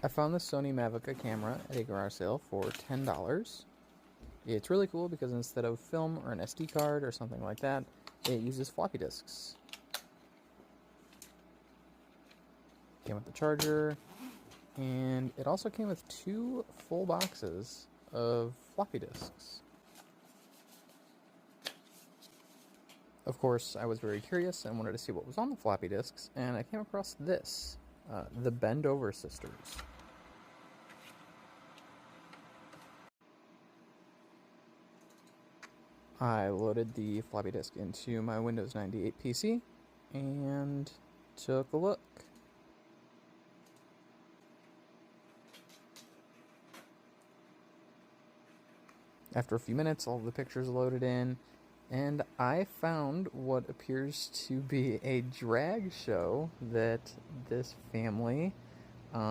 I found the Sony Mavica camera at a garage sale for $10. It's really cool because instead of film or an SD card or something like that, it uses floppy disks. Came with the charger, and it also came with 2 full boxes of floppy disks. Of course, I was very curious and wanted to see what was on the floppy disks, and I came across this, the Bend Over Sisters. I loaded the floppy disk into my Windows 98 PC and took a look. After a few minutes, all of the pictures loaded in, and I found what appears to be a drag show that this family